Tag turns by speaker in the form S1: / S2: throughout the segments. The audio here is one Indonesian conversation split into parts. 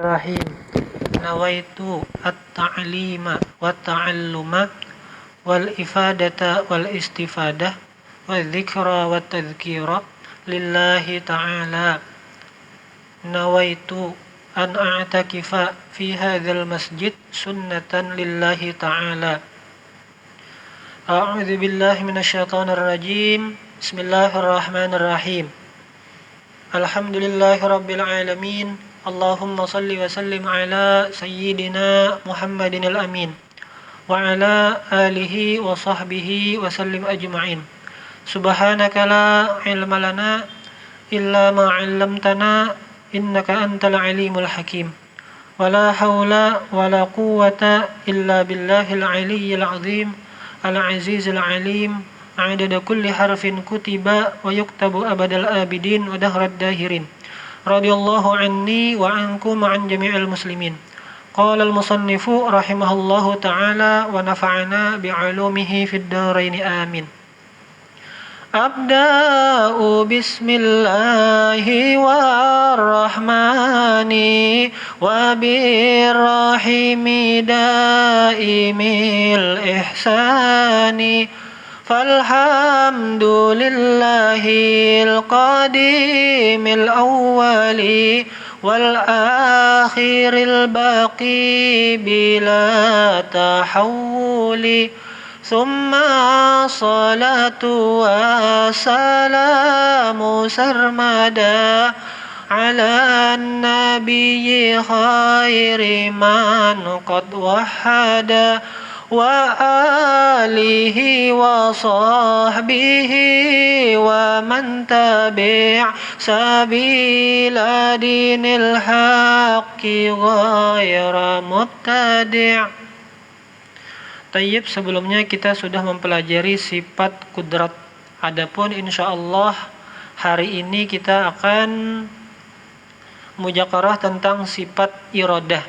S1: Bismillahirrahmanirrahim. Nawaitu at-ta'lima wa ta'alluma wal ifadata wal istifadah wal dzikra wa tadhkira lillahi ta'ala. Nawaitu an a'takifa fi hadzal masjid sunnatan lillahi ta'ala. A'udzu billahi minasyaitonir rajim. Bismillahirrahmanirrahim. Alhamdulillahirabbil alamin. Allahumma salli wa sallim ala sayyidina Muhammadin al-amin wa ala alihi wa sahbihi wa sallim ajma'in. Subhanaka la ilma lana illa ma 'allamtana innaka antal alimul hakim. Wa la hawla wa la quwwata illa billahil aliyyil azim al-azizil alim. Adada kulli harfin kutiba wa yuktabu abadal abidin wa dahrad dahirin. Radiyallahu anni wa ankum an jami'il muslimin. Qala al-musannifu rahimahullahu ta'ala wa nafa'ana bi'ulumihi fid dharain amin. Abda'u bismillahi warrahmani wa birrahimi daimil ihsani. Falhamdulillahil qadimil awwali wal akhiril baqi bila tahawuli. Thumma salatu wa salamu sarmada ala nabiyyi khairi man qad wahada wa alihi wa sahbihi wa man tabi' sabila dinil haqqi ghayra mubtadi'. Tayyib, sebelumnya kita sudah mempelajari sifat kudrat. Adapun insyaallah hari ini kita akan mujakarah tentang sifat iradah.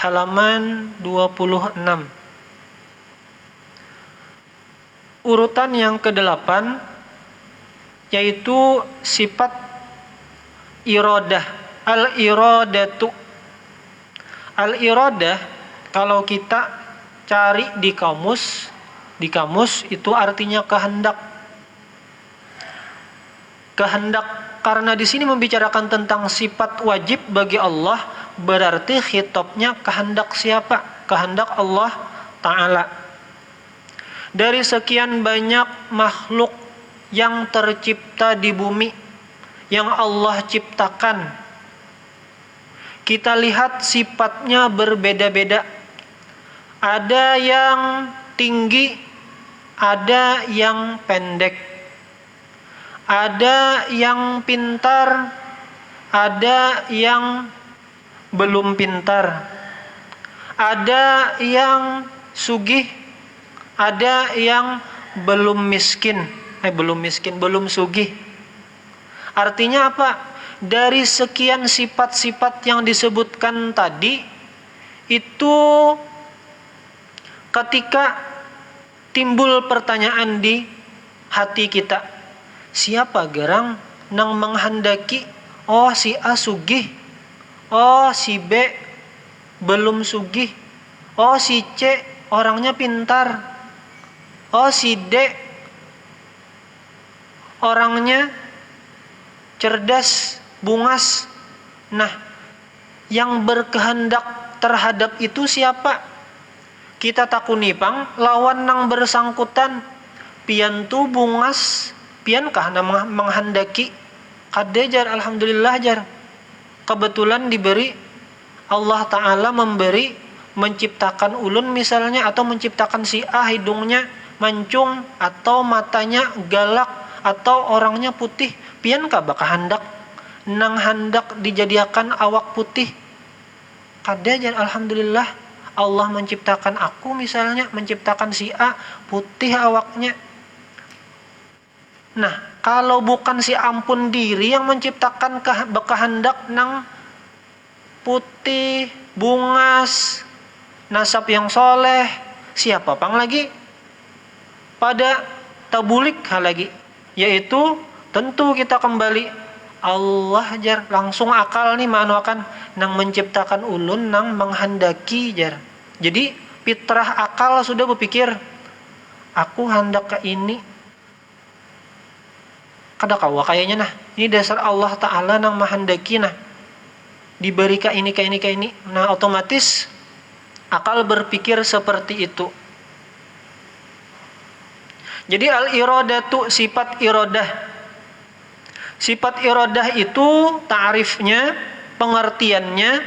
S1: Halaman 26. Urutan yang ke-8 yaitu sifat iradah, al-iradatu. Al-iradah kalau kita cari di kamus itu artinya kehendak. Kehendak, karena di sini membicarakan tentang sifat wajib bagi Allah, berarti khitabnya kehendak siapa? Kehendak Allah Ta'ala. Dari sekian banyak makhluk yang tercipta di bumi, yang Allah ciptakan, kita lihat sifatnya berbeda-beda. Ada yang tinggi, ada yang pendek, ada yang pintar, ada yang belum pintar, ada yang sugih, ada yang belum sugih. Artinya apa? Dari sekian sifat-sifat yang disebutkan tadi, itu ketika timbul pertanyaan di hati kita, siapa gerang nang menghendaki, oh si A sugih, oh si B belum sugih, oh si C orangnya pintar, oh si D orangnya cerdas, bungas. Nah, yang berkehendak terhadap itu siapa? Kita takunipang lawan nang bersangkutan, pian tu bungas, pian kah nang menghendaki? Kadejar, alhamdulillah jar. Kebetulan diberi, Allah Ta'ala memberi, menciptakan ulun misalnya, atau menciptakan si A hidungnya mancung, atau matanya galak, atau orangnya putih. Pian kah baka hendak nang hendak dijadikan awak putih? Kadejar, alhamdulillah Allah menciptakan aku misalnya, menciptakan si A putih awaknya. Nah, kalau bukan si ampun diri yang menciptakan kehendak nang putih, bungas, nasab yang soleh, siapa pang lagi? Pada tabulik hal lagi, yaitu tentu kita kembali Allah jar, langsung akal nih manuakan nang menciptakan ulun nang menghendaki jar. Jadi fitrah akal sudah berpikir aku hendak ke ini kada kawa kayaknya nah ini dasar Allah Ta'ala nang menghendaki nah diberi ke ini nah otomatis akal berpikir seperti itu. Jadi al-iradatu sifat iradah. Sifat iradah itu ta'rifnya, pengertiannya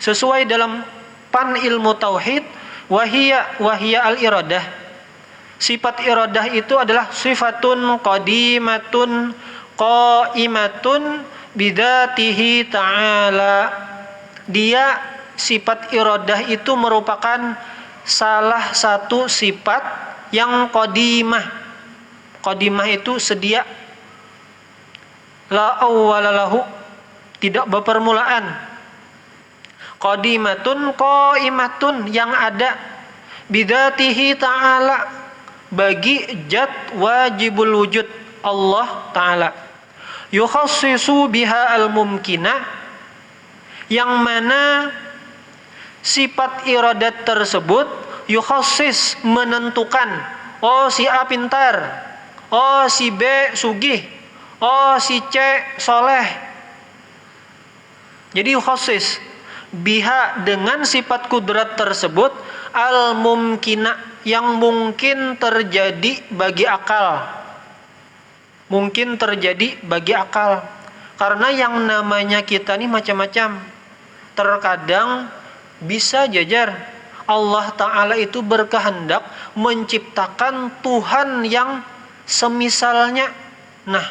S1: sesuai dalam pan ilmu tauhid wahia al-iradah. Sifat iradah itu adalah sifatun qadimatun qaimatun bidzatihi ta'ala. Dia sifat iradah itu merupakan salah satu sifat yang qadimah. Qadimah itu sedia. La awwala lahu, tidak berpermulaan. Qadimatun qaimatun, yang ada bidzatihi ta'ala, bagi zat wajibul wujud Allah Ta'ala. Yukhassisu biha al-mumkina, yang mana sifat iradat tersebut yukhassis menentukan, oh si A pintar, oh si B sugih, oh si C soleh. Jadi yukhassis biha, dengan sifat kudrat tersebut, al-mumkina, yang mungkin terjadi bagi akal. Mungkin terjadi bagi akal. Karena yang namanya kita ini macam-macam. Terkadang bisa jajar Allah Ta'ala itu berkehendak menciptakan Tuhan yang semisalnya. Nah,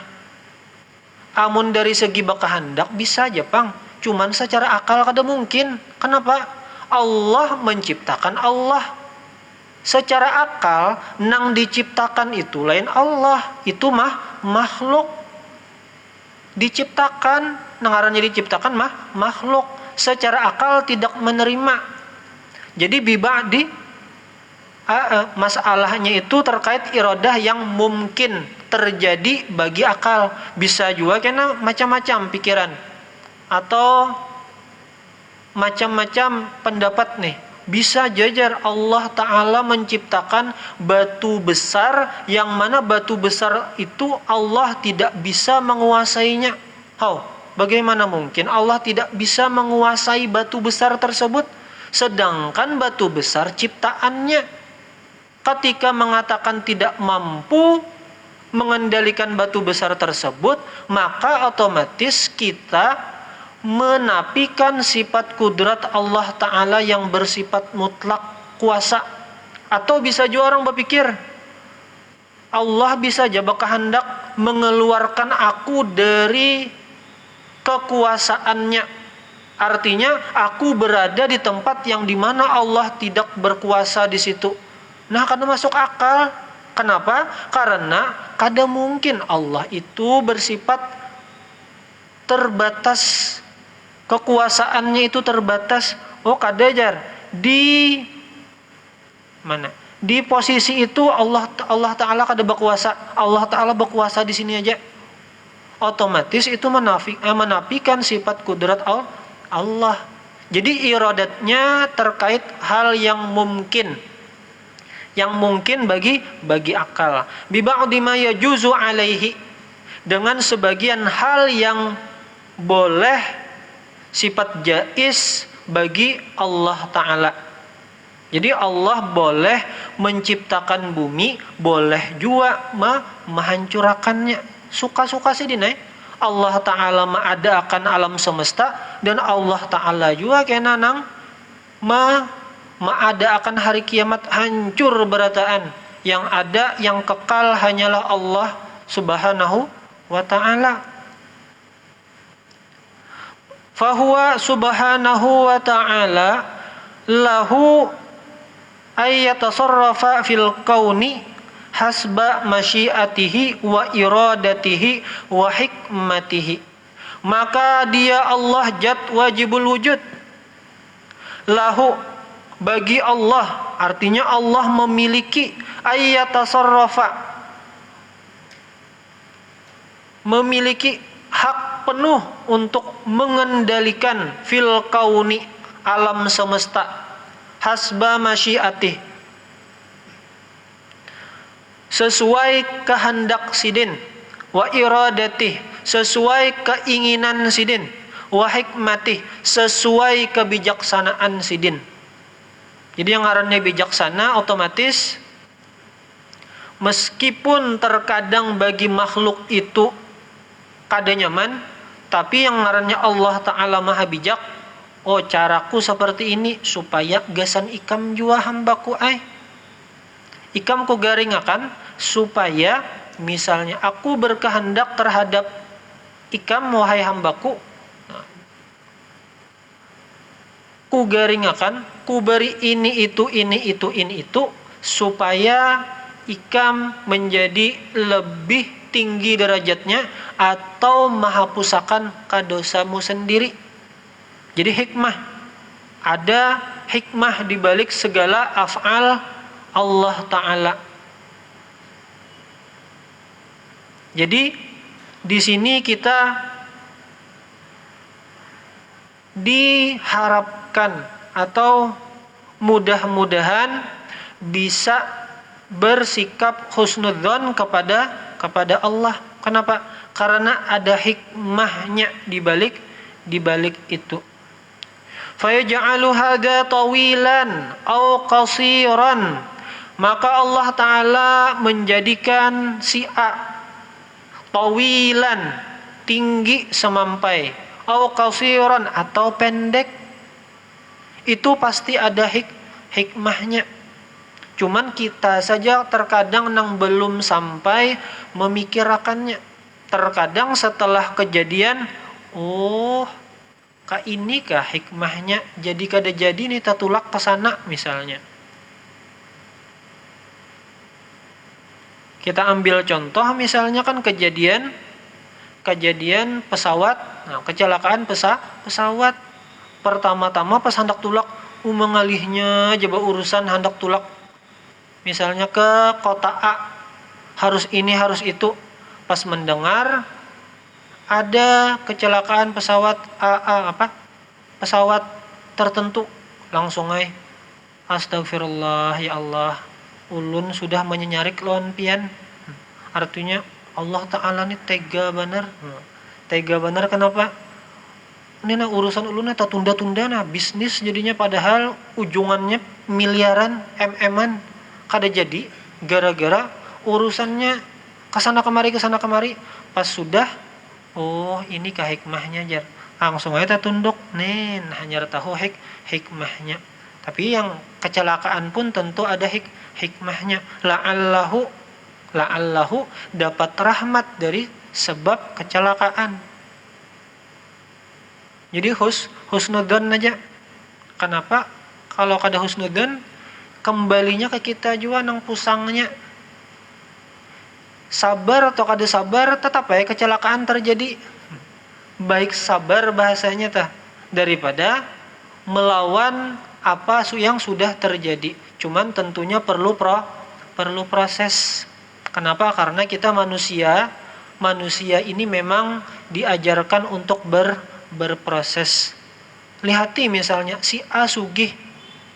S1: amun dari segi berkehendak bisa aja pang, cuman secara akal kada mungkin. Kenapa? Allah menciptakan Allah. Secara akal nang diciptakan itu lain Allah, itu makhluk. Diciptakan, nang ngarannya diciptakan makhluk. Secara akal tidak menerima. Jadi bibadi masalahnya itu terkait iradah yang mungkin terjadi bagi akal. Bisa juga karena macam-macam pikiran atau macam-macam pendapat nih. Bisa jajar Allah Ta'ala menciptakan batu besar, yang mana batu besar itu Allah tidak bisa menguasainya. Bagaimana mungkin Allah tidak bisa menguasai batu besar tersebut? Sedangkan batu besar ciptaannya. Ketika mengatakan tidak mampu mengendalikan batu besar tersebut, maka otomatis kita menafikan sifat kudrat Allah Ta'ala yang bersifat mutlak kuasa. Atau bisa juga orang berpikir Allah bisa aja berkehendak mengeluarkan aku dari kekuasaannya. Artinya aku berada di tempat yang dimana Allah tidak berkuasa di situ. Nah, kada masuk akal. Kenapa? Karena kada mungkin Allah itu bersifat terbatas. Kekuasaannya itu terbatas. Oh, kada jar. Di mana? Di posisi itu Allah Ta'ala kada berkuasa. Allah Ta'ala berkuasa di sini aja. Otomatis itu menafikan sifat kudrat Allah. Jadi iradatnya terkait hal yang mungkin bagi akal. Bi ba'di ma yajuzu alaihi, dengan sebagian hal yang boleh sifat jaiz bagi Allah Ta'ala. Jadi Allah boleh menciptakan bumi, boleh juga menghancurkannya. Suka-suka sih dinai. Allah Ta'ala mengadakan alam semesta, dan Allah Ta'ala juga kena nang mengadakan hari kiamat, hancur berataan. Yang ada, yang kekal hanyalah Allah Subhanahu wa Ta'ala. Fahuwa Subhanahu wa Ta'ala lahu ayyatasarrafa fil kauni hasba masyiatihi wa iradatihi wa hikmatihi. Maka dia Allah zat wajibul wujud. Lahu, bagi Allah, artinya Allah memiliki ayyatasarrafa, memiliki hak penuh untuk mengendalikan fil kauni, alam semesta, hasba masyiatih, sesuai kehendak sidin, wa iradatih, sesuai keinginan sidin, wa hikmatih, sesuai kebijaksanaan sidin. Jadi yang ngarannya bijaksana otomatis meskipun terkadang bagi makhluk itu kada nyaman, tapi yang ngarannya Allah Ta'ala maha bijak, oh caraku seperti ini supaya gasan ikam jua hambaku ikam ku garingakan supaya misalnya aku berkehendak terhadap ikam wahai hambaku, ku garingakan, ku beri ini itu supaya ikam menjadi lebih tinggi derajatnya atau mahapusakan kadosamu sendiri. Jadi hikmah, ada hikmah di balik segala af'al Allah Ta'ala. Jadi di sini kita diharapkan atau mudah-mudahan bisa bersikap husnudzon kepada Allah. Kenapa? Karena ada hikmahnya di balik itu. Fayaj'alu hadza tawilan aw qasiran, maka Allah Ta'ala menjadikan si A tawilan, tinggi semampai, aw qasiran, atau pendek. Itu pasti ada hikmahnya. Cuman kita saja terkadang nang belum sampai memikirkannya. Terkadang setelah kejadian, oh kah ini kah hikmahnya, jadi kada jadi nih tatulak kesana misalnya. Kita ambil contoh misalnya kan kejadian pesawat, nah, kecelakaan pesawat. Pertama-tama pas hendak tulak, mengalihnya jaba urusan hendak tulak misalnya ke kota A, harus ini harus itu. Pas mendengar ada kecelakaan pesawat pesawat tertentu, langsung astagfirullah ya Allah, ulun sudah menyenyarik lawan pian. Artinya Allah Ta'ala ini tega benar. Tega benar kenapa? Ini urusan ulun tunda-tunda bisnis jadinya, padahal ujungannya miliaran MM-an kada jadi gara-gara urusannya kesana kemari. Pas sudah, oh ini kah hikmahnya jar, langsung aja tunduk nih, hanya tahu hikmahnya. Tapi yang kecelakaan pun tentu ada hikmahnya. La'allahu dapat rahmat dari sebab kecelakaan. Jadi husnudzon aja. Kenapa? Kalau kada husnudzon, kembalinya ke kita juga nang pusangnya. Sabar atau kada sabar, tetap kecelakaan terjadi. Baik sabar bahasanya daripada melawan apa yang sudah terjadi. Cuman tentunya perlu proses. Kenapa? Karena kita manusia ini memang diajarkan untuk berproses. Lihati misalnya si A sugih,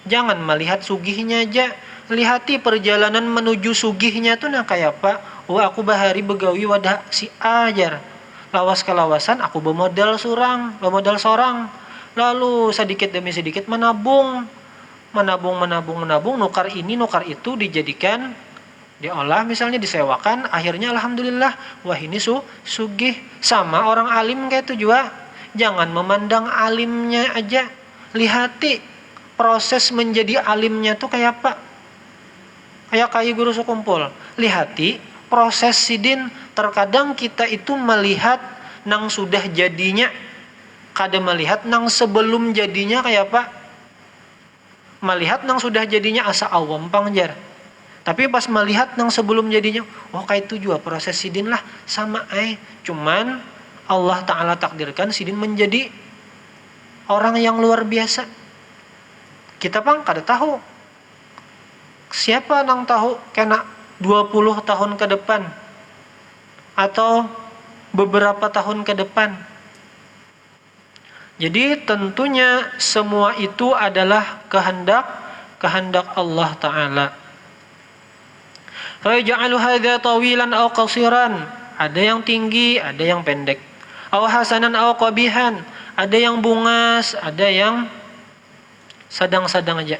S1: jangan melihat sugihnya aja, lihati perjalanan menuju sugihnya tuh kayak apa. Oh aku bahari begawi wadah si A jar, lawas kelawasan aku bermodal sorang, lalu sedikit demi sedikit menabung, nukar ini nukar itu, dijadikan, diolah misalnya, disewakan, akhirnya alhamdulillah, wah ini sugih. Sama orang alim kayak itu juga, jangan memandang alimnya aja, lihati proses menjadi alimnya tuh kayak apa. Kayak guru sekumpul, lihati proses sidin. Terkadang kita itu melihat nang sudah jadinya, kada melihat nang sebelum jadinya kayak apa. Melihat nang sudah jadinya asa awam pangjar, tapi pas melihat nang sebelum jadinya, oh kayak itu juga proses sidin lah, sama cuman Allah Ta'ala takdirkan sidin menjadi orang yang luar biasa. Kita kada tahu. Siapa nang tahu kena 20 tahun ke depan atau beberapa tahun ke depan. Jadi tentunya semua itu adalah kehendak Allah Ta'ala. Fayaj'alu hadza tawilan aw qasiran. Ada yang tinggi, ada yang pendek. Aw hasanan aw qabihan. Ada yang bungas, ada yang sedang-sedang aja.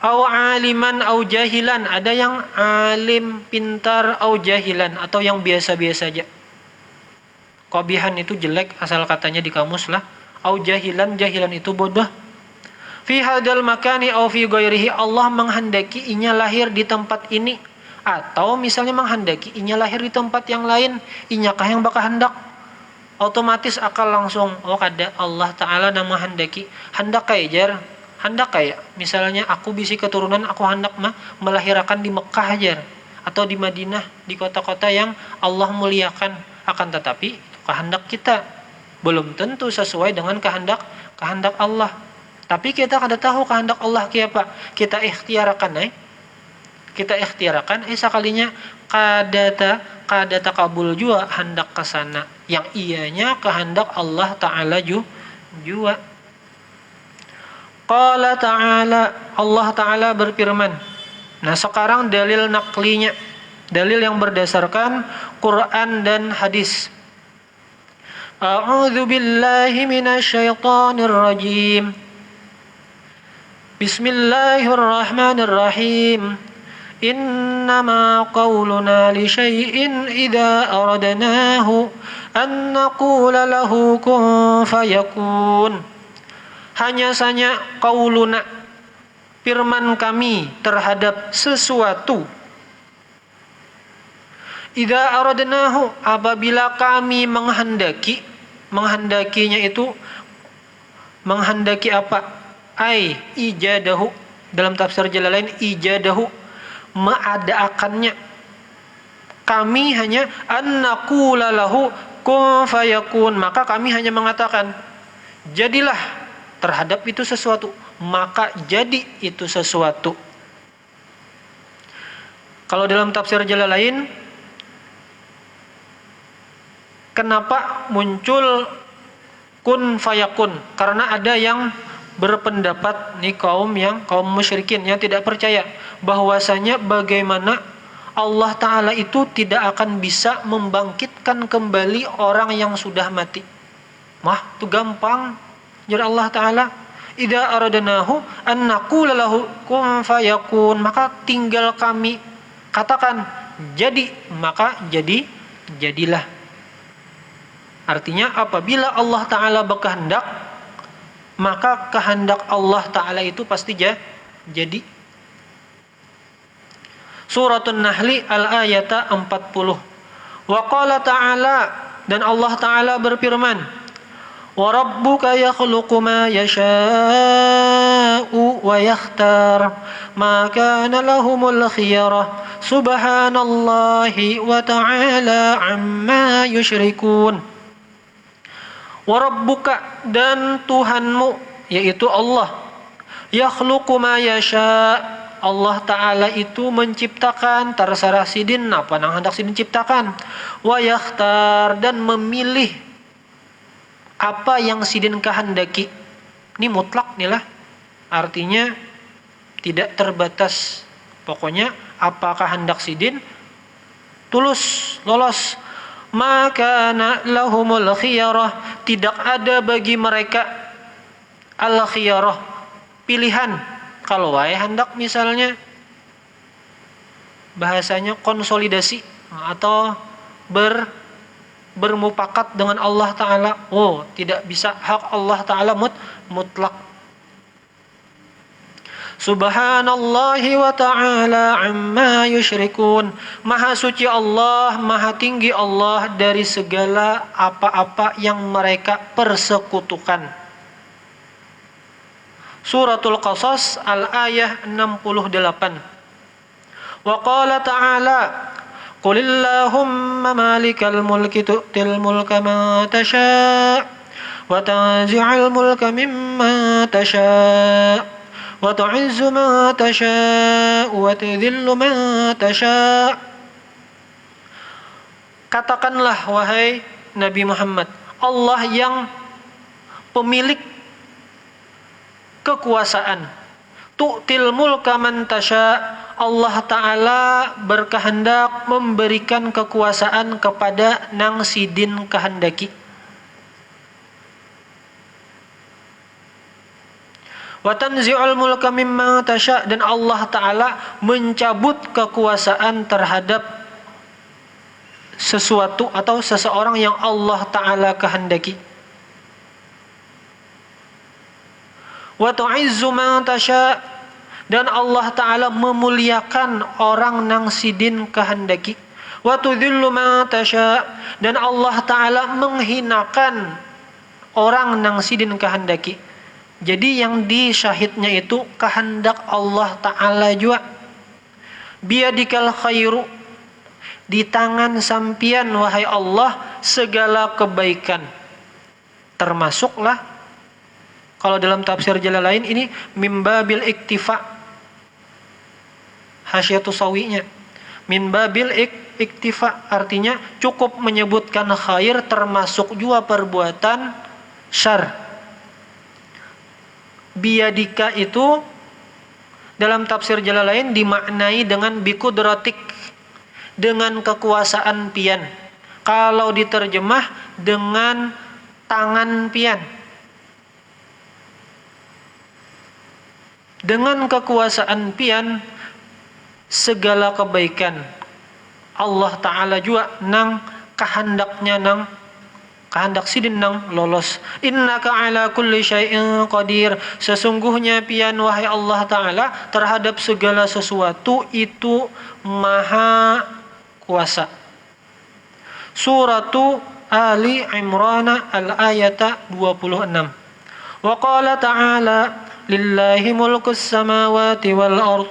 S1: Aw aliman aw jahilan. Ada yang alim, pintar, aw jahilan, atau yang biasa-biasa aja. Qabihan itu jelek, asal katanya di kamus lah. Aw jahilan, jahilan itu bodoh. Fi hadal makani aw fi ghairihi, Allah menghendaki inya lahir di tempat ini, atau misalnya menghendaki inya lahir di tempat yang lain, inyakah yang bakal hendak? Otomatis akal langsung, oh kada Allah Ta'ala nama menghendaki. Hendak kayak jar, hendak kayak misalnya aku bisi keturunan, aku hendak melahirkan di Mekah jar, atau di Madinah, di kota-kota yang Allah muliakan. Akan tetapi kehendak kita belum tentu sesuai dengan kehendak Allah. Tapi kita kada tahu kehendak Allah apa. Kita ikhtiarakan sekalinya kada takabul jua hendak ke sana yang ianya kehendak Allah Ta'ala jua. Qala ta'ala, Allah Ta'ala berfirman. Nah, sekarang dalil naklinya, dalil yang berdasarkan Quran dan hadis. A'udzu billahi minasyaitonir rajim. Bismillahirrahmanirrahim. Innama qauluna li syai'in idza aradnahu an naqula lahu kun fayakun. Hanya saja qauluna, firman kami terhadap sesuatu. Idza aradnahu, apabila kami menghendakinya itu menghendaki apa? Ai ijadahu, dalam tafsir Jalalain ijadahu, mengadakannya. Kami hanya annaqula lahu kun fayakun, maka kami hanya mengatakan jadilah terhadap itu sesuatu, maka jadi itu sesuatu. Kalau dalam tafsir Jalalain, kenapa muncul kun fayakun? Karena ada yang berpendapat nih kaum musyrikin yang tidak percaya bahwasanya bagaimana Allah Ta'ala itu tidak akan bisa membangkitkan kembali orang yang sudah mati. Itu gampang. Jadi Allah Ta'ala idza aradnahu an naqula lahu kun fayakun, maka tinggal kami katakan jadi, maka jadilah. Artinya apabila Allah Ta'ala berkehendak, maka kehendak Allah Ta'ala itu pasti jadi. Suratun Nahli al-ayata 40. Wa qala ta'ala, dan Allah Ta'ala berfirman, wa rabbuka yakhluqu ma yasha'u wa yakhtar ma kana lahumul khiyarah subhanallahi wa ta'ala amma yusyrikun. Warabbuka, dan Tuhanmu, yaitu Allah, yakhluqu ma yasha, Allah Ta'ala itu menciptakan, terserah sidin apa nang hendak sidin ciptakan, wa yakhtar, dan memilih apa yang sidin kehendaki. Ini mutlak nih lah, artinya tidak terbatas. Pokoknya apa kehendak sidin tulus lolos. Maka lahumul khiyarah, tidak ada bagi mereka al khiyarah, pilihan. Kalau wae hendak misalnya bahasanya konsolidasi atau bermufakat dengan Allah Ta'ala, tidak bisa, hak Allah Ta'ala mutlak. Subhanallahi wa ta'ala amma yusyrikun. Maha suci Allah, maha tinggi Allah dari segala apa-apa yang mereka persekutukan. Suratul Qasas al-ayah 68. Wa qala ta'ala, qulillahumma malikal mulki tu'til mulka ma tasha' wa tanzi'ul mulka mimma tasha' wa tu'izzu ma tasha' wa tudhillu ma tasha'. Katakanlah wahai Nabi Muhammad, Allah yang pemilik kekuasaan. Tu'til mulka man tasya. Allah Ta'ala berkehendak memberikan kekuasaan kepada nang sidin kehendaki. Wa tanzi'ul mulka mimman tasya, dan Allah Ta'ala mencabut kekuasaan terhadap sesuatu atau seseorang yang Allah Ta'ala kehendaki. Wa tu'izzu man tasya, dan Allah Ta'ala memuliakan orang nang sidin kehendaki. Wa tudhillu man tasya, dan Allah Ta'ala menghinakan orang nang sidin kehendaki. Jadi yang disyahidnya itu kehendak Allah Ta'ala juga. Biyadikal khairu, di tangan sampian wahai Allah segala kebaikan. Termasuklah kalau dalam tafsir Jalalain ini mimbabil iktifa, Hasyiatus Sawinya, mimbabil iktifa, artinya cukup menyebutkan khair termasuk juga perbuatan syar. Biyadika itu dalam tafsir Jalalain dimaknai dengan bikudratik, dengan kekuasaan pian. Kalau diterjemah dengan tangan pian. Dengan kekuasaan pian segala kebaikan Allah Ta'ala juga nang kehendaknya nang kehendak sidin nang lolos. Innaka ala kulli syai'in qadir, sesungguhnya pian wahai Allah Ta'ala terhadap segala sesuatu itu maha kuasa. Suratu Ali Imran al-ayata 26. Wa qala ta'ala lillahi mulkus samawati wal ard,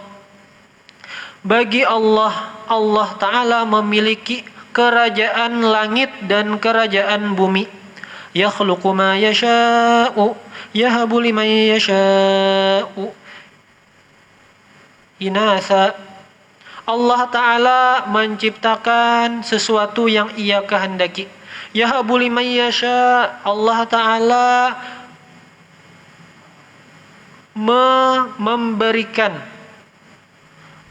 S1: bagi Allah Ta'ala memiliki kerajaan langit dan kerajaan bumi. Yakhluqu ma yasha'u yahabu liman yasha'u inatha. Allah Ta'ala menciptakan sesuatu yang Ia kehendaki. Yahabu liman yasha', Allah Ta'ala memberikan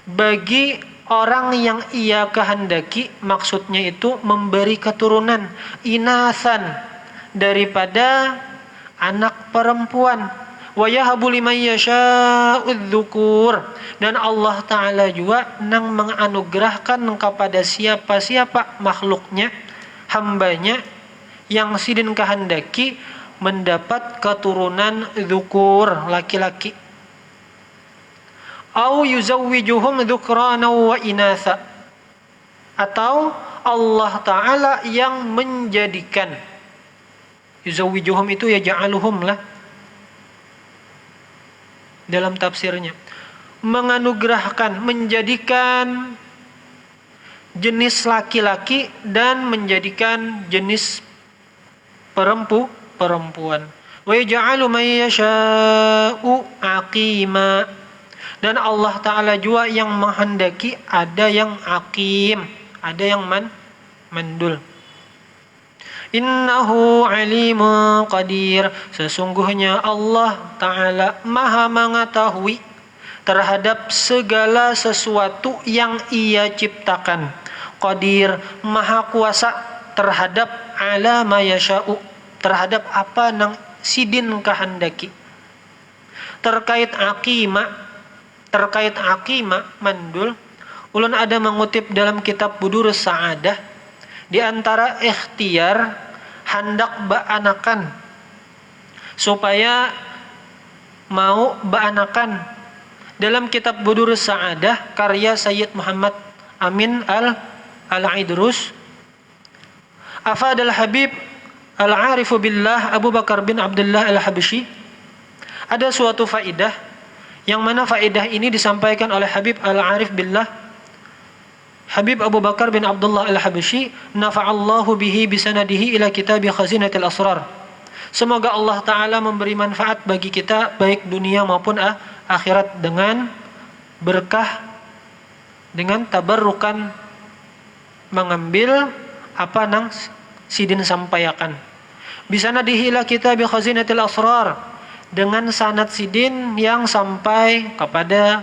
S1: bagi orang yang Ia kehendaki, maksudnya itu memberi keturunan inasan daripada anak perempuan. Wa yahabu liman yasha'u dzukur, dan Allah Ta'ala juga nang menganugerahkan kepada siapa-siapa makhluknya, hambanya yang sidin kehendaki mendapat keturunan dzukur, laki-laki. Au yuzawwijuhum dzukrana wa inatha, atau Allah Ta'ala yang menjadikan, yuzawwijuhum itu ya ja'aluhum lah dalam tafsirnya, menganugerahkan, menjadikan jenis laki-laki dan menjadikan jenis perempuan. Wa yaj'alu man yasha'u aqima, dan Allah Ta'ala juga yang menghendaki ada yang aqim, ada yang mandul. Innahu alimun qadir, sesungguhnya Allah Ta'ala maha mengetahui terhadap segala sesuatu yang Ia ciptakan. Qadir, maha kuasa terhadap ala ma yasha'u, terhadap apa nang sidin kehendaki. Terkait aqimah mandul, ulun ada mengutip dalam kitab Budurus Sa'adah, di antara ikhtiar hendak baanakan supaya mau baanakan, dalam kitab Budurus Sa'adah karya Sayyid Muhammad Amin al-Idrus, afadal Habib al-Arifu billah Abu Bakar bin Abdullah al-Habsyi, ada suatu faidah yang mana faidah ini disampaikan oleh Habib al-Arif billah Habib Abu Bakar bin Abdullah al-Habsyi, nafa'allahu bihi bisanadihi ila kitabi khazinatil asrar. Semoga Allah Ta'ala memberi manfaat bagi kita baik dunia maupun akhirat dengan berkah, dengan tabarrukan mengambil apa nang sidin sampaikan. Bisanadihi ila kitab khazinatil asrar, dengan sanad sidin yang sampai kepada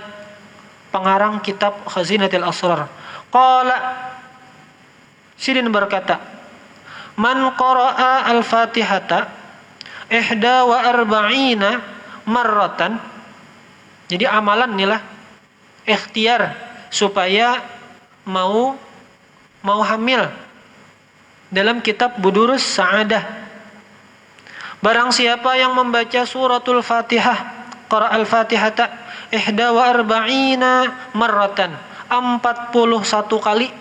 S1: pengarang kitab khazinatil asrar. Qala, sidin berkata, man qara'a al-fatihata ihda wa arba'ina marratan. Jadi amalan inilah ikhtiar supaya mau hamil dalam kitab Budurus Sa'adah. Barang siapa yang membaca suratul Fatihah, qara al-Fatihata ihda wa arba'ina marratan, 41 kali,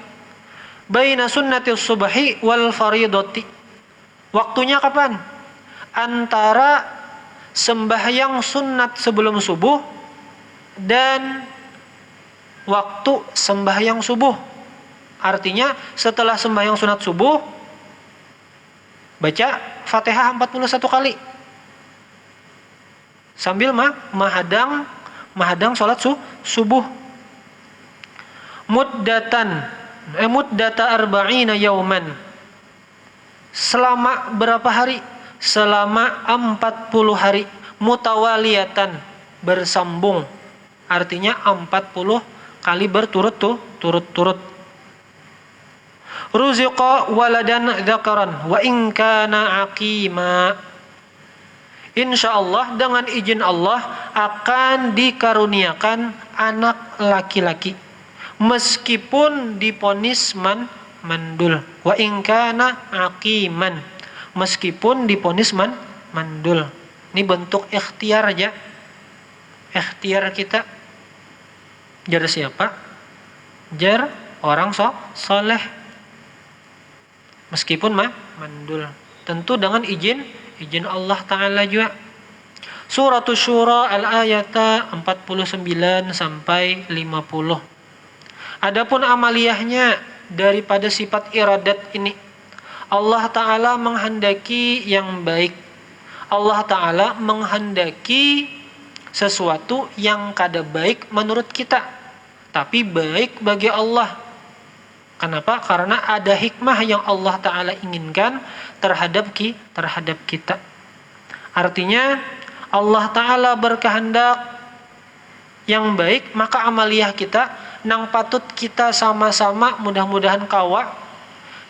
S1: baina sunnatis subhi wal faridati. Waktunya kapan? Antara sembahyang sunat sebelum subuh dan waktu sembahyang subuh. Artinya setelah sembahyang sunat subuh baca Fatihah 41 kali sambil menghadang salat subuh. Muddata arba'ina yauman, selama berapa hari? Selama 40 hari. Mutawaliyatan, bersambung, artinya 40 kali berturut-turut. Ruziqa waladan dzakaran wa in kana aqima, insyaallah dengan izin Allah akan dikaruniakan anak laki-laki meskipun diponis mandul. Wa in kana aqiman, meskipun diponis mandul. Ini bentuk ikhtiar aja. Ikhtiar kita. Jar siapa? Jar orang soleh. Meskipun mandul. Tentu dengan izin Allah Ta'ala juga. Suratul Syura al-ayata 49 sampai 50. Adapun amaliyahnya daripada sifat iradat ini, Allah Ta'ala menghendaki yang baik. Allah Ta'ala menghendaki sesuatu yang kada baik menurut kita, tapi baik bagi Allah. Kenapa? Karena ada hikmah yang Allah Ta'ala inginkan terhadap kita. Artinya Allah Ta'ala berkehendak yang baik, maka amaliyah kita nang patut kita sama-sama mudah-mudahan kawa,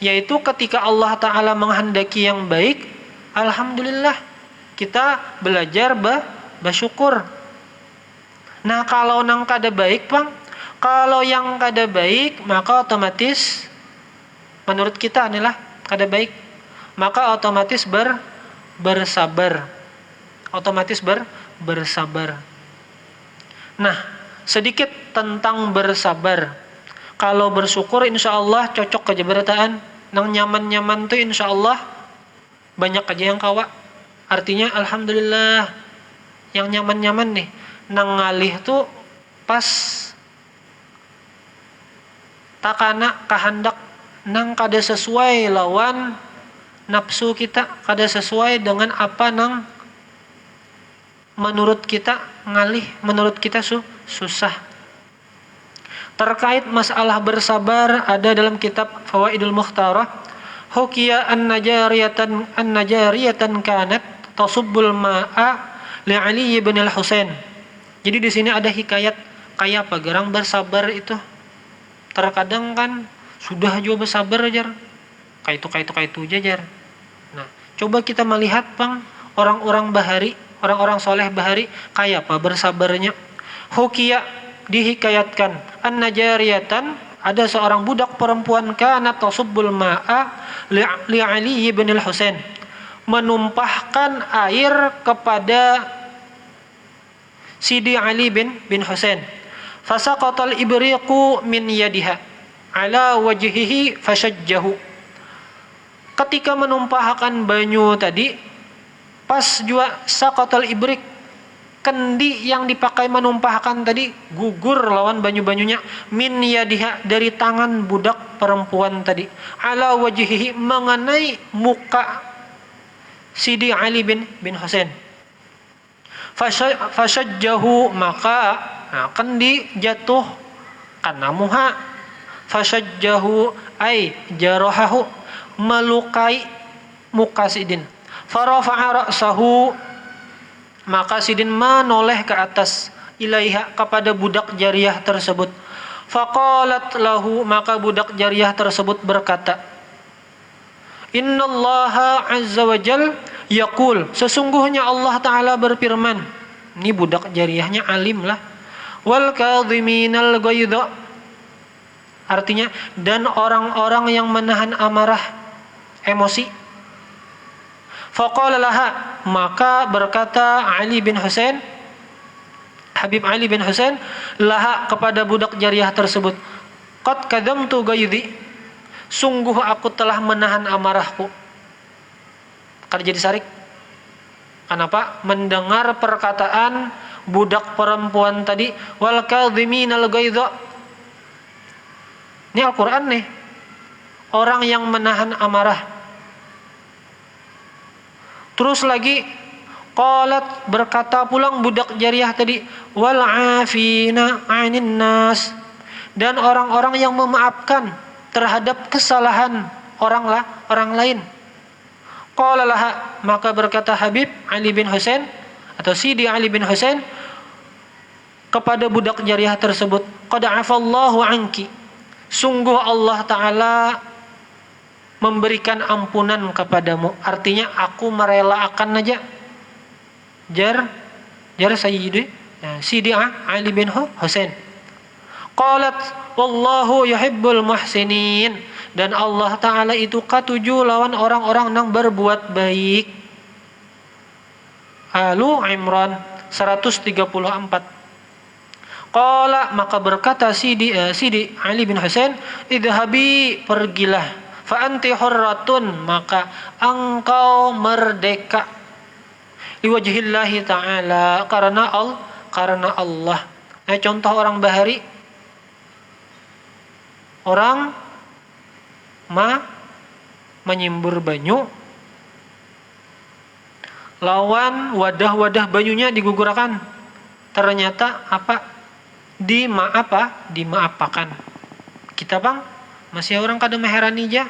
S1: yaitu ketika Allah Ta'ala menghendaki yang baik, alhamdulillah kita belajar bersyukur. Nah kalau nang kada baik bang, kalau yang kada baik maka otomatis menurut kita inilah kada baik, maka otomatis bersabar. Nah, sedikit tentang bersabar. Kalau bersyukur insya Allah cocok aja berataan. Nang nyaman-nyaman tuh insya Allah banyak aja yang kawa. Artinya alhamdulillah yang nyaman-nyaman nih. Nang ngalih tuh pas takana kahandak, nang kada sesuai lawan nafsu kita, kada sesuai dengan apa nang menurut kita ngalih, menurut kita susah. Terkait masalah bersabar ada dalam kitab Fawaidul Mukhtarah, hukiya an-najariyatan kanat tasubbul ma'a li Ali bin al-Husain. Jadi di sini ada hikayat kayak apa gerang bersabar itu. Terkadang kan sudah juga bersabar jar. Kayak itu jar. Nah, coba kita melihat bang orang-orang bahari, orang-orang soleh bahari kayak apa bersabarnya. Hukiya, dihikayatkan, an-najariyatan, ada seorang budak perempuan kanat tasubbul ma'a li Ali bin al-Husain, menumpahkan air kepada Sidi Ali bin Husain. Fasaqatal ibriqu min yadiha ala wajhihi fashajjahu. Ketika menumpahkan banyu tadi, pas jua saqatal ibriq, kendi yang dipakai menumpahkan tadi gugur lawan banyu-banyunya, min yadiha, dari tangan budak perempuan tadi, ala wajhihi, mengenai muka Sidi Ali bin Husain. Fashajjahu, maka kendi jatuh karena muha. Fashajjahu ay jarahahu, melukai muka Sidin. Farafa'a ra'sahu, maka Sidin menoleh ke atas, ilaiha, kepada budak jariyah tersebut. Faqalat lahu, maka budak jariyah tersebut berkata, Innallaha azza wa jal yaqul, sesungguhnya Allah Ta'ala berfirman. Ini budak jariyahnya alim lah. Wal kadhiminal ghaidha, artinya dan orang-orang yang menahan amarah, emosi. Faqala laha, maka berkata Ali bin Husain, Habib Ali bin Husain, laha, kepada budak jariyah tersebut, qad kadamtu ghaidhi, sungguh aku telah menahan amarahku. Karena jadi sarik. Kenapa? Mendengar perkataan budak perempuan tadi, wal kadhiminal ghaidha. Ini Al-Quran nih. Orang yang menahan amarah. Terus lagi, qalat, berkata pulang budak jariyah tadi, wal afina 'anin nas, dan orang-orang yang memaafkan terhadap kesalahan orang lain. Qala laha, maka berkata Habib Ali bin Husain atau Sidi Ali bin Husain kepada budak jariyah tersebut, qad afallahu anki, sungguh Allah Ta'ala memberikan ampunan kepadamu. Artinya aku merelakan aja jar Sayyidi Sidi Ali bin Husain. Qalat wallahu yuhibbul muhsinin, dan Allah Ta'ala itu katuju lawan orang-orang yang berbuat baik. Alu Imran 134. Qala, maka berkata Sidi Ali bin Husain, idhabi, pergilah, fa anti hurratun, maka engkau merdeka, liwajhillahi ta'ala, karena Allah. Contoh orang bahari, orang menyimbur banyu, lawan wadah-wadah banyunya digugurakan, ternyata dimaapakan. Kita bang masih orang kada meherani aja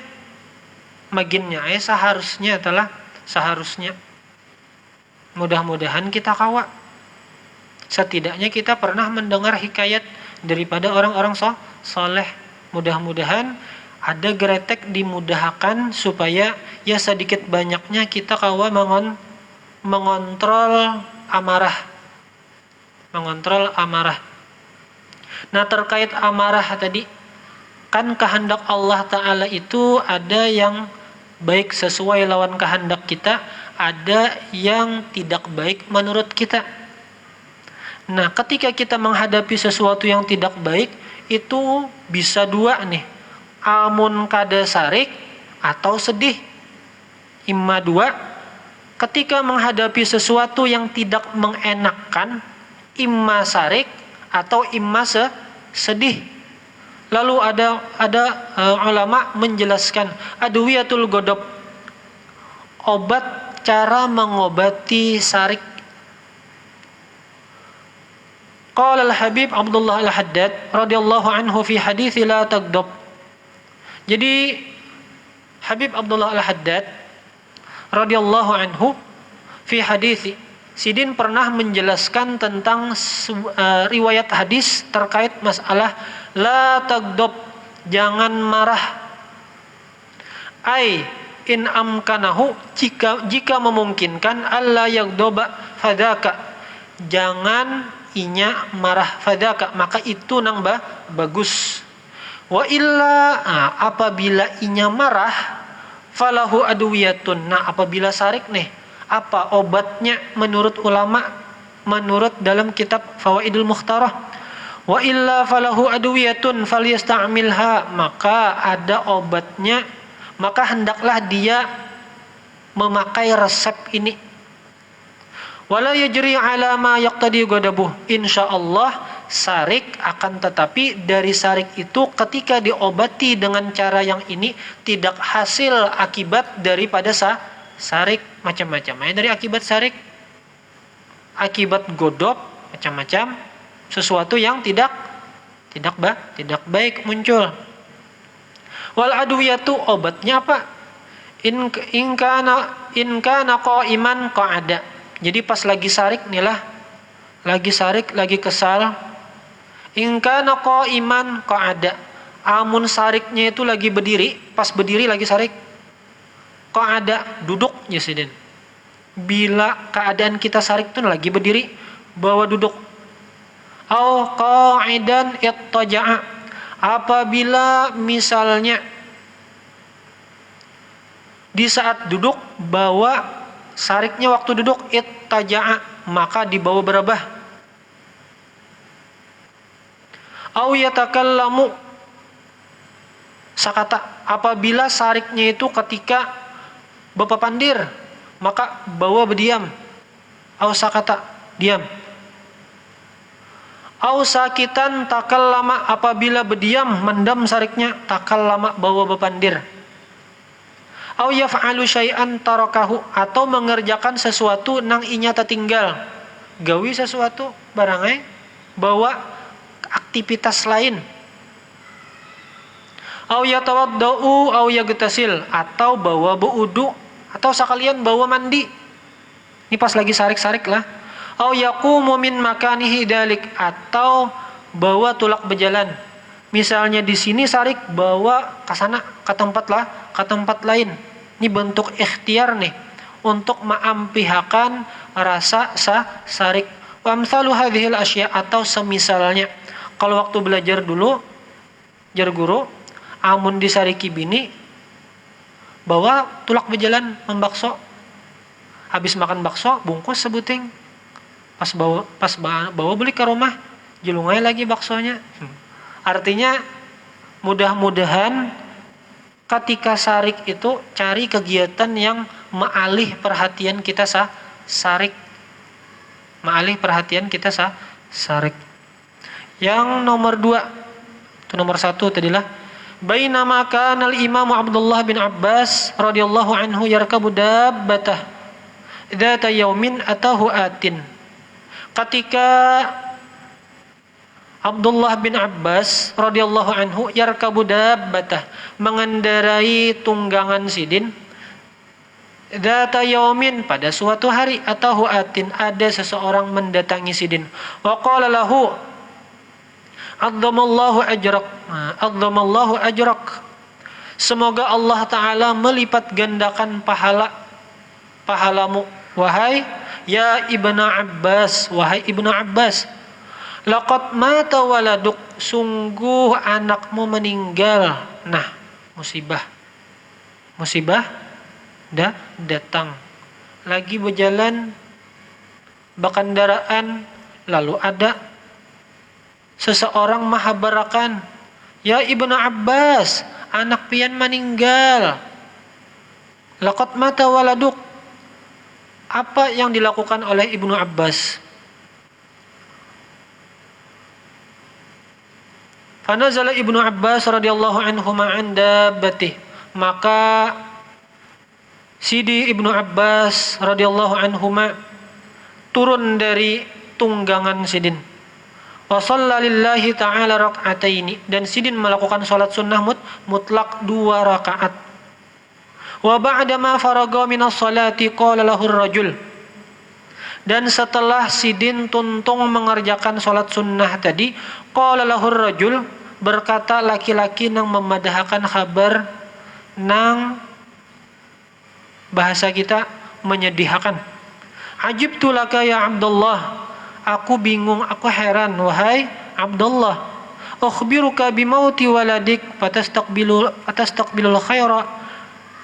S1: maginnya, seharusnya mudah-mudahan kita kawa. Setidaknya kita pernah mendengar hikayat daripada orang-orang soleh. Mudah-mudahan ada gretek dimudahkan supaya ya sedikit banyaknya kita kawa mengontrol amarah. Nah, terkait amarah tadi, kan kehendak Allah Ta'ala itu ada yang baik sesuai lawan kehendak kita, ada yang tidak baik menurut kita. Nah, ketika kita menghadapi sesuatu yang tidak baik, itu bisa dua nih, amun kada sarik atau sedih. Imma dua, ketika menghadapi sesuatu yang tidak mengenakkan, imma sarik atau imma sedih. Lalu ada ulama menjelaskan adwiyatul ghadab, obat cara mengobati sarik. Qala al-Habib Abdullah al-Haddad radhiyallahu anhu fi hadits la taghdab. Jadi Habib Abdullah al-Haddad radhiyallahu anhu fi hadits, Sidin pernah menjelaskan tentang riwayat hadis terkait masalah la taghdab, jangan marah. Ai in amkanahu, jika memungkinkan, alla yaghdaba fadaka, jangan inya marah, fadaka, maka itu nang bagus. Wa illa, apabila inya marah, falahu adwiyatun, nah apabila sarik nih, apa obatnya menurut ulama, menurut dalam kitab Fawaidul Mukhtarah. Wa illa falahu adwiyatun falyasta'milha, maka ada obatnya, maka hendaklah dia memakai resep ini. Wala yajri ala ma yaqtadi ghadabuh, insyaallah sarik, akan tetapi dari sarik itu ketika diobati dengan cara yang ini tidak hasil akibat daripada sarik, macam-macam. Dari akibat sarik, akibat godop, macam-macam, sesuatu yang tidak baik muncul. Wal adwiyatu, obatnya apa? in kana qa'iman qa'ada. Jadi pas lagi sarik nih lah, lagi sarik, lagi kesal. In kana qa'iman qa'ada. Amun sariknya itu lagi berdiri, pas berdiri lagi sarik. Qa'ada, duduk ya sidin. Bila keadaan kita sarik itu lagi berdiri, bawa duduk. Au qa'idan ittaja'a. Apabila misalnya di saat duduk bawa sariknya waktu duduk ittaja'a, maka dibawa berabah. Au yatakallamu sakata, apabila sariknya itu ketika bapak pandir, maka bawa berdiam. Au sakata, diam. Au sakitan takallama, apabila berdiam mendam sariknya, takallama, bawa berpandir. Au yaf'alu syai'an tarakahu, atau mengerjakan sesuatu nang inya tertinggal. Gawi sesuatu barangai, bawa aktivitas lain. Au yatawaddau au yagtasil, atau bawa berwudu, atau sekalian bawa mandi. Ini pas lagi sarik-sarik lah. Au yaqumu min makanihi dalik, atau bawa tulak berjalan. Misalnya di sini sarik, bawa ke sana, ke tempat lah, ke tempat lain. Ini bentuk ikhtiar nih untuk mengampihakan rasa sarik. Wa amsalu hadhil asya, atau semisalnya. Kalau waktu belajar dulu, jar guru, amun disariki bini, bawa tulak berjalan membakso. Habis makan bakso, bungkus sebuting. Pas bawa beli ke rumah, julungai lagi baksonya. Artinya mudah-mudahan ketika sarik itu cari kegiatan yang mengalih perhatian kita sarik. Mengalih perhatian kita sarik. Yang nomor 2, itu nomor 1 tadilah. Bainama kana al-Imam Abdullah bin Abbas radhiyallahu anhu yarkabu dabbatah dzata yaumin atahu atin. Ketika Abdullah bin Abbas radhiyallahu anhu yarkabu dabbatah, mengendarai tunggangan sidin, dzata yaumin, pada suatu hari, atahu atin, ada seseorang mendatangi sidin. Wa qala lahu adzamallahu ajrak, semoga Allah Ta'ala melipat gandakan pahalamu, wahai ya Ibnu Abbas, wahai Ibnu Abbas, laqad mata waladuk, sungguh anakmu meninggal. Nah, musibah datang. Lagi berjalan berkendaraan, lalu ada seseorang mahabarakan, ya Ibnu Abbas, anak pian meninggal. Laqad mata waladuk. Apa yang dilakukan oleh Ibnu Abbas? Fanazala Ibnu Abbas radhiyallahu anhu ma'an dabbatih, maka Sidi Ibnu Abbas radhiyallahu anhu turun dari tunggangan sidin. Wa shalla lillahi ta'ala rak'ataini, dan sidin melakukan salat sunnah mutlak 2 rakaat. Wa ba'da ma faraga minas salati qala lahu ar-rajul, dan setelah sidin tuntung mengerjakan salat sunnah tadi, qala lahu ar-rajul, berkata laki-laki nang memadahkan kabar nang bahasa kita menyedihkan. Ajibtu laka ya Abdullah, aku bingung, aku heran wahai Abdullah. Ukhbiruka bimauti waladik fatastaqbilul khaira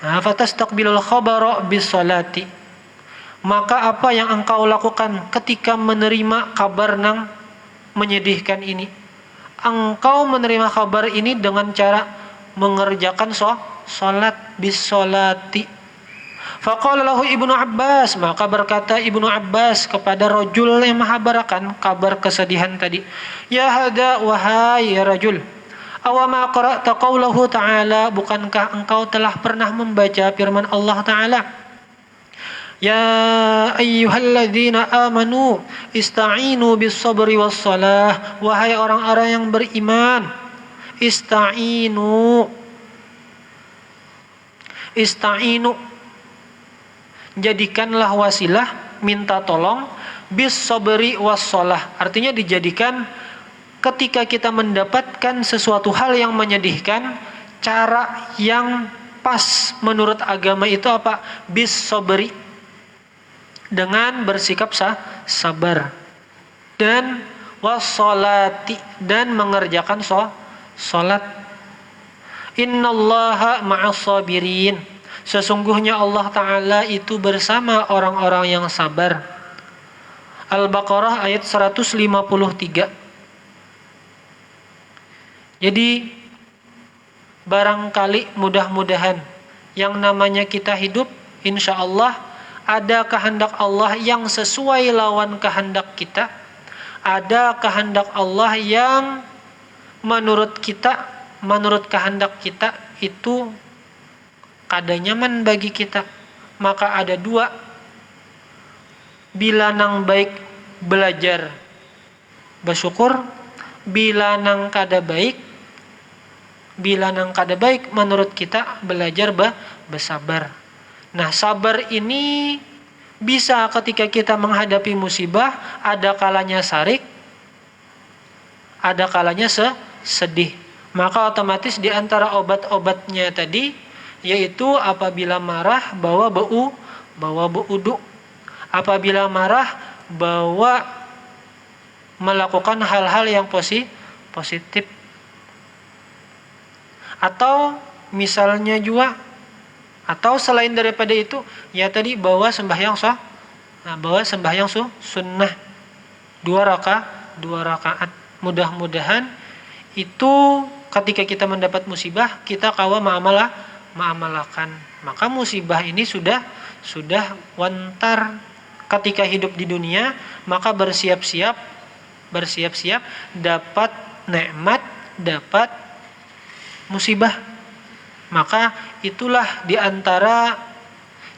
S1: fatastaqbilul khabara bisolati. Maka apa yang engkau lakukan ketika menerima kabar nang menyedihkan ini? Engkau menerima kabar ini dengan cara mengerjakan salat bisolati. Faqala lahu Ibnu Abbas, maka berkata Ibnu Abbas kepada rajul yang menghabarkan kabar kesedihan tadi, ya hada, wahai ya rajul, awama qara'ta qaulahu ta'ala, bukankah engkau telah pernah membaca firman Allah Ta'ala, ya ayyuhalladzina amanu ista'inu bis sabri was salah, wahai orang-orang yang beriman, ista'inu, Ista'inu, jadikanlah wasilah, minta tolong, bis sabri was shalah. Artinya dijadikan ketika kita mendapatkan sesuatu hal yang menyedihkan, cara yang pas menurut agama itu apa? Bis sabri, dengan bersikap sabar, dan wassalati, dan mengerjakan salat. Innallaha ma'as sabirin, sesungguhnya Allah Ta'ala itu bersama orang-orang yang sabar. Al-Baqarah ayat 153. Jadi barangkali mudah-mudahan yang namanya kita hidup, insya Allah ada kehendak Allah yang sesuai lawan kehendak kita. Ada kehendak Allah yang menurut kita, menurut kehendak kita itu kada nyaman bagi kita. Maka ada dua, bila nang baik belajar bersyukur, bila nang kada baik menurut kita belajar bersabar. Nah, sabar ini bisa ketika kita menghadapi musibah, ada kalanya sarik, ada kalanya sedih. Maka otomatis di antara obat-obatnya tadi yaitu apabila marah bawa beuduk. Apabila marah bawa melakukan hal-hal yang positif. Atau misalnya juga, atau selain daripada itu ya tadi bawa sembahyang sunnah 2 rakaat. Mudah-mudahan itu ketika kita mendapat musibah kita kawa ma'amalakan. Maka musibah ini sudah wantar ketika hidup di dunia, maka bersiap-siap dapat nikmat, dapat musibah. Maka itulah diantara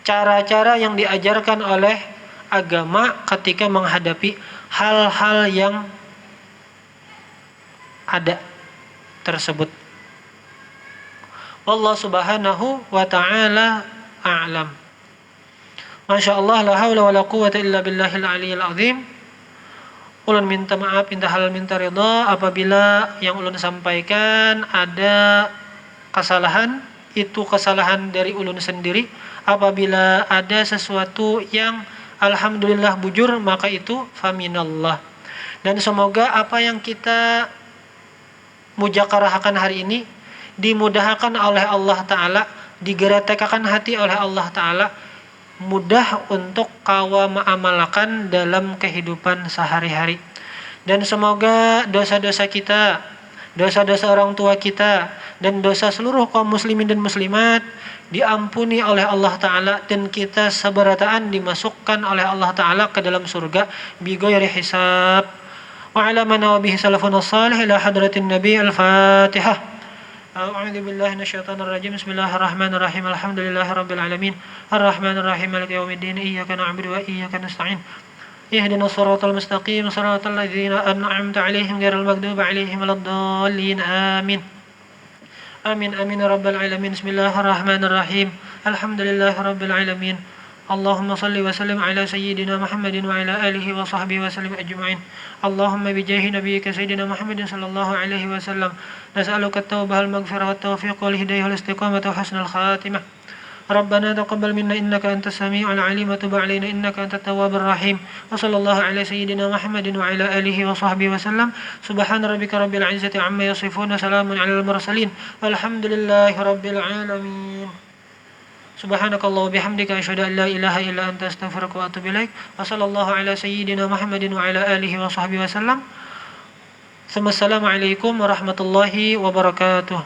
S1: cara-cara yang diajarkan oleh agama ketika menghadapi hal-hal yang ada tersebut. Wallahu subhanahu wa ta'ala a'lam. Masya Allah, la hawla wa la quwwata illa billahil aliyyil azim. Ulun minta maaf, minta halal, minta ridha apabila yang ulun sampaikan ada kesalahan, itu kesalahan dari ulun sendiri. Apabila ada sesuatu yang alhamdulillah bujur, maka itu faminallah. Dan semoga apa yang kita mujakarahkan hari ini dimudahkan oleh Allah Ta'ala, digeretekakan hati oleh Allah Ta'ala, mudah untuk kawa mengamalkan dalam kehidupan sehari-hari. Dan semoga dosa-dosa kita, dosa-dosa orang tua kita, dan dosa seluruh kaum muslimin dan muslimat diampuni oleh Allah Ta'ala, dan kita seberataan dimasukkan oleh Allah Ta'ala ke dalam surga bighairi hisab. Wa ala man wa bihi salafun salih ila hadratin nabi. Al-Fatihah. A'udzu billahi minasyaitonir rajim. Bismillahirrahmanirrahim. Alhamdulillahirabbil alamin. Arrahmanir rahim. Maliki yaumiddin. Iyyaka na'budu wa iyyaka nasta'in. Ihdinas siratal mustaqim. Siratal ladzina an'amta 'alaihim ghairil maghdubi 'alaihim waladdallin. Amin. Amin amin ya rabbal alamin. Bismillahirrahmanirrahim. Alhamdulillahirabbil alamin. Allahumma salli wa sallim ala sayyidina Muhammadin wa ala alihi wa sahbihi wa sallim ajma'in. Allahumma bijahi nabiyyika sayyidina Muhammadin sallallahu alaihi wasallam nas'aluka at-taubah al-maghfirah wa at-tawfiq wal hidayah wal istiqamah wa husnul khatimah. Rabbana taqabbal minna innaka antas sami'ul 'alim wa tub 'alaina innaka antat tawwabur rahim. Wa sallallahu ala sayyidina Muhammadin wa ala alihi wa sahbihi wa sallam. Subhana rabbika rabbil 'izzati 'amma yasifun wa salamun 'alal mursalin. Walhamdulillahi rabbil 'alamin. Subhanakallah wa bihamdika asyhadu an la ilaha illa anta astaghfiruka wa atubu ilaik. Wa sallallahu ala sayyidina Muhammadin wa ala alihi wa sahbihi wa sallam. Assalamualaikum warahmatullahi wabarakatuh.